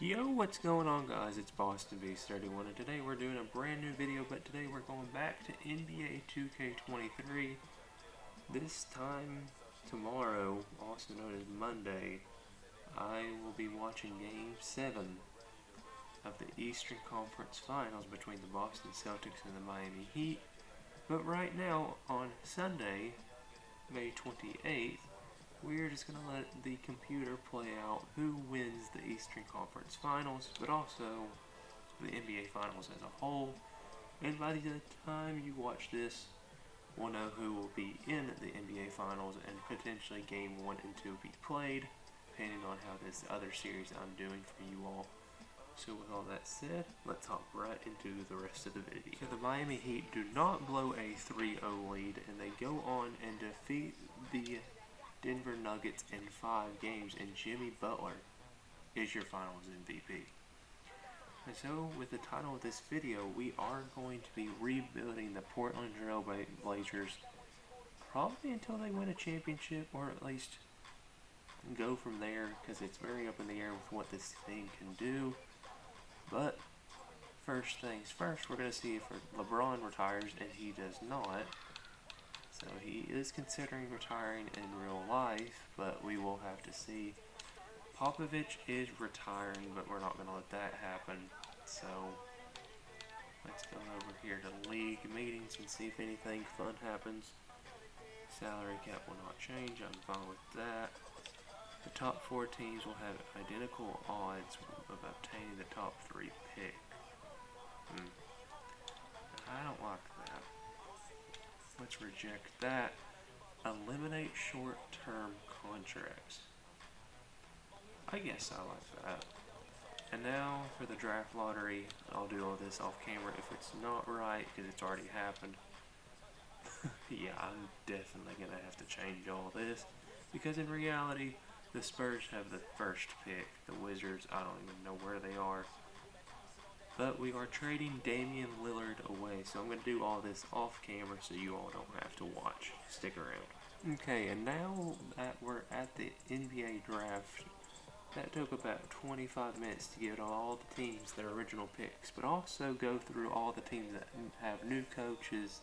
Yo, what's going on, guys? It's Boston Beast 31, and today we're doing a brand new video, but today we're going back to NBA 2K23. This time tomorrow, also known as Monday, I will be watching Game 7 of the Eastern Conference Finals between the Boston Celtics and the Miami Heat. But right now, on Sunday, May 28th, we're just going to let the computer play out who wins the Eastern Conference Finals, but also the NBA Finals as a whole. And by the time you watch this, we'll know who will be in the NBA Finals and potentially Game 1 and 2 be played, depending on how this other series I'm doing for you all. So with all that said, let's hop right into the rest of the video. So the Miami Heat do not blow a 3-0 lead, and they go on and defeat the Denver Nuggets in 5 games, and Jimmy Butler is your Finals MVP. And so, with the title of this video, we are going to be rebuilding the Portland Trail Blazers probably until they win a championship, or at least go from there, because it's very up in the air with what this thing can do. But first things first, we're going to see if LeBron retires, and he does not. So he is considering retiring in real life, but we will have to see. Popovich is retiring, but we're not going to let that happen. So let's go over here to league meetings and see if anything fun happens. Salary cap will not change. I'm fine with that. The top 4 teams will have identical odds of obtaining the top 3 pick. I don't like that. Let's reject that. Eliminate short-term contracts. I guess I like that. And now for the draft lottery. I'll do all this off camera if it's not right, because it's already happened. Yeah, I'm definitely going to have to change all this, because in reality, the Spurs have the first pick. The Wizards, I don't even know where they are. But we are trading Damian Lillard away, so I'm going to do all this off camera so you all don't have to watch. Stick around. Okay, and now that we're at the NBA draft, that took about 25 minutes to get all the teams their original picks, but also go through all the teams that have new coaches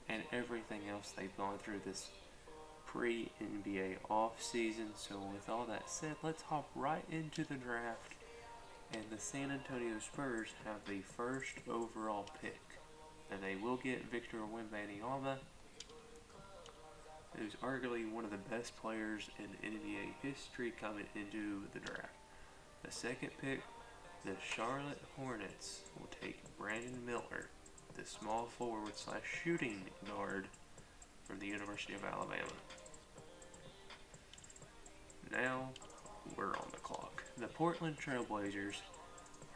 and everything else they've gone through this pre-NBA off-season. So with all that said, let's hop right into the draft. And the San Antonio Spurs have the first overall pick. And they will get Victor Wembanyama, who's arguably one of the best players in NBA history coming into the draft. The second pick, the Charlotte Hornets will take Brandon Miller, the small forward / shooting guard from the University of Alabama. Now we're on the clock. The Portland Trail Blazers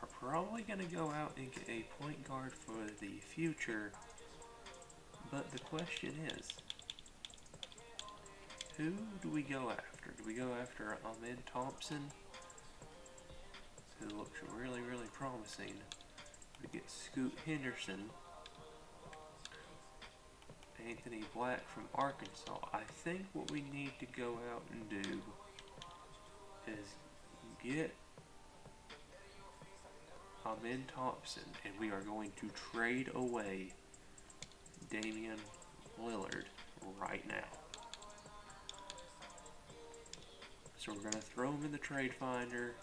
are probably going to go out and get a point guard for the future, but the question is, who do we go after? Do we go after Amen Thompson, who looks really, really promising? We get Scoot Henderson, Anthony Black from Arkansas. I think what we need to go out and do is get Amen Thompson, and we are going to trade away Damian Lillard right now. So we're going to throw him in the trade finder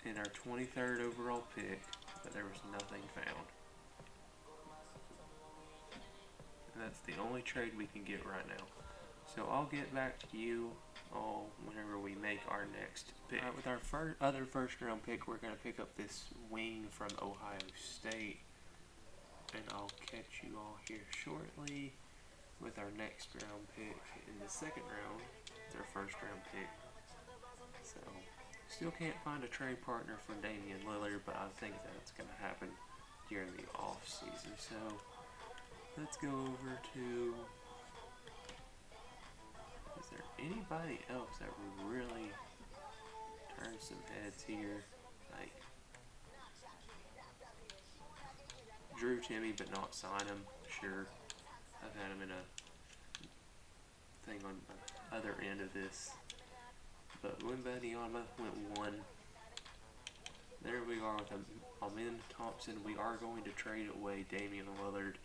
in our 23rd overall pick, but there was nothing found. And that's the only trade we can get right now. So I'll get back to you all whenever we make our next pick. With our other first round pick, we're going to pick up this wing from Ohio State. And I'll catch you all here shortly with our next round pick in the second round. It's our first round pick. So, still can't find a trade partner for Damian Lillard, but I think that's going to happen during the off season. So, let's go over to... Is there anybody else that would really turn some heads here? Like Drew Timmy, but not sign him. Sure, I've had him in a thing on the other end of this, but Wembanyama went 1. There we are with Amin Thompson. We are going to trade away Damian Lillard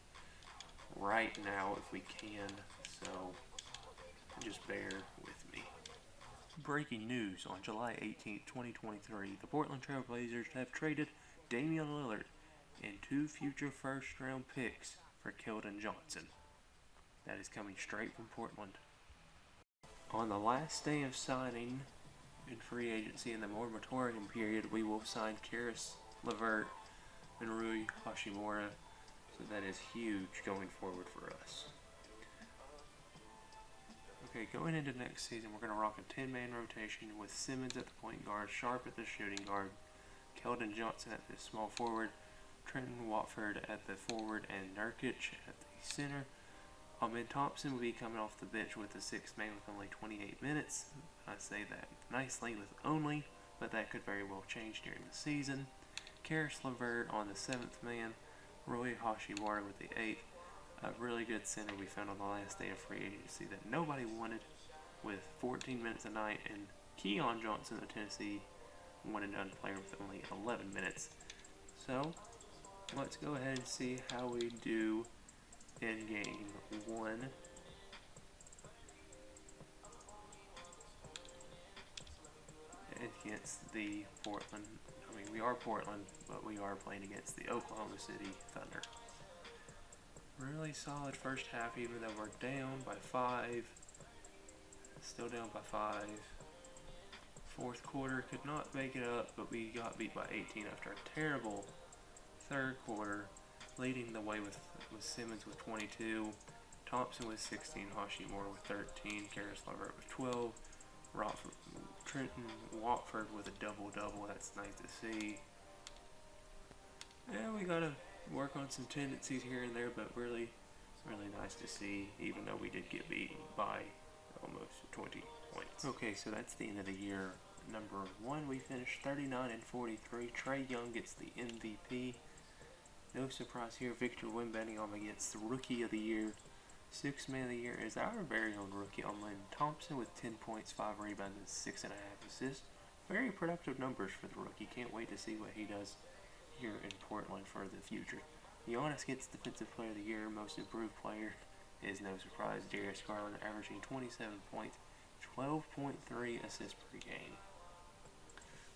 right now if we can, so just bear with me. Breaking news on July 18th, 2023. The Portland Trail Blazers have traded Damian Lillard and 2 future first-round picks for Keldon Johnson. That is coming straight from Portland. On the last day of signing in free agency in the moratorium period, we will sign Karis LeVert and Rui Hachimura. So that is huge going forward for us. Okay, going into next season, we're going to rock a 10-man rotation with Simmons at the point guard, Sharp at the shooting guard, Keldon Johnson at the small forward, Trenton Watford at the forward, and Nurkic at the center. Amin Thompson will be coming off the bench with the 6th man with only 28 minutes. I say that nicely with only, but that could very well change during the season. Karis LeVert on the 7th man, Rui Hachimura with the 8th. A really good center we found on the last day of free agency that nobody wanted, with 14 minutes a night, and Keon Johnson of Tennessee, one and done player with only 11 minutes. So let's go ahead and see how we do in game 1. Against the Portland, we are Portland, but we are playing against the Oklahoma City Thunder. Really solid first half, even though we're down by 5. Still down by 5. Fourth quarter could not make it up, but we got beat by 18 after a terrible third quarter, leading the way with Simmons with 22, Thompson with 16, Hachimura with 13, Karis LeVert with 12, Trenton Watford with a double-double. That's nice to see. Yeah, we gotta work on some tendencies here and there, but really nice to see, even though we did get beaten by almost 20 points. Okay, so that's the end of the year. Number 1, we finished 39-43. Trae Young gets the MVP. No surprise here. Victor Wembanyama gets the Rookie of the Year. 6th Man of the Year is our very own rookie, Amin Thompson, with 10 points, 5 rebounds, and 6.5 assists. Very productive numbers for the rookie. Can't wait to see what he does here in Portland for the future. Giannis gets Defensive Player of the Year. Most Improved Player is no surprise. Darius Garland averaging 27 points, 12.3 assists per game.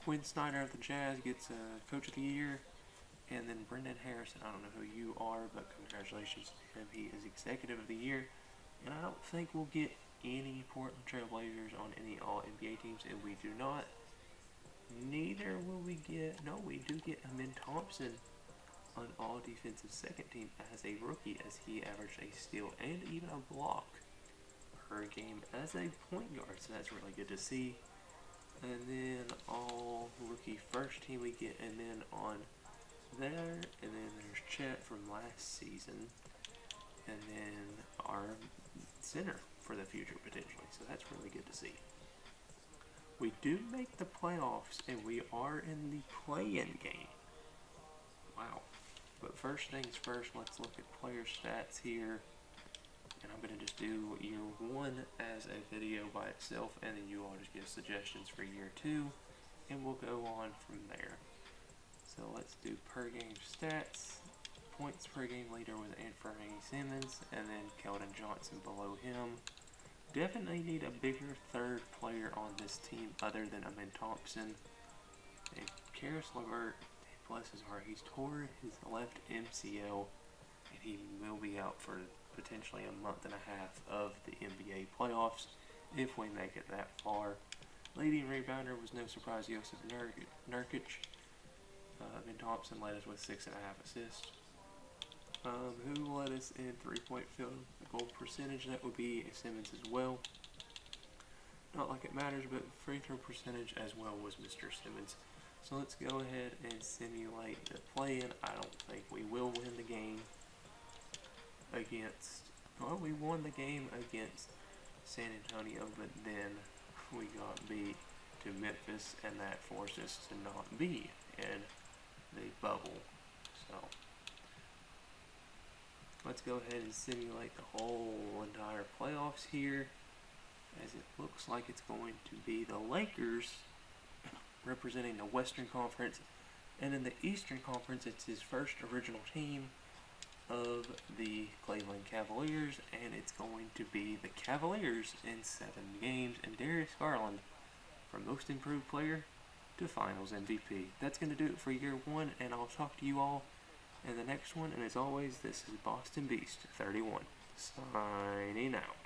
Quinn Snyder of the Jazz gets Coach of the Year. And then Brendan Harrison, I don't know who you are, but congratulations to him. He is Executive of the Year. And I don't think we'll get any Portland Trail Blazers on any All-NBA teams, and we do not. Neither will we get, no, we do get Amin Thompson on All-Defensive Second Team as a rookie, as he averaged a steal and even a block per game as a point guard. So that's really good to see. And then All-Rookie First Team we get, and then on there, and then there's Chet from last season, and then our center for the future potentially, so that's really good to see. We do make the playoffs, and we are in the play-in game. Wow. But first things first, let's look at player stats here, and I'm going to just do year 1 as a video by itself, and then you all just give suggestions for year 2, and we'll go on from there. So let's do per game stats. Points per game leader with Anthony Simmons, and then Keldon Johnson below him. Definitely need a bigger third player on this team other than Amin Thompson. And Karis LeVert, bless his heart, he's tore his left MCL, and he will be out for potentially a month and a half of the NBA playoffs if we make it that far. Leading rebounder was no surprise, Jusuf Nurkic. Amin Thompson led us with 6.5 assists. Who led us in three-point field goal percentage? That would be Simmons as well. Not like it matters, but free throw percentage as well was Mr. Simmons. So let's go ahead and simulate the play-in. I don't think we will win the game against, well, we won the game against San Antonio, but then we got beat to Memphis, and that forced us to not be in the bubble. So let's go ahead and simulate the whole entire playoffs here. as it looks like it's going to be the Lakers representing the Western Conference, and in the Eastern Conference it's his first original team of the Cleveland Cavaliers, and it's going to be the Cavaliers in 7 games, and Darius Garland from Most Improved Player to Finals MVP. That's going to do it for year 1, and I'll talk to you all in the next one, and as always, this is Boston Beast 31, signing out.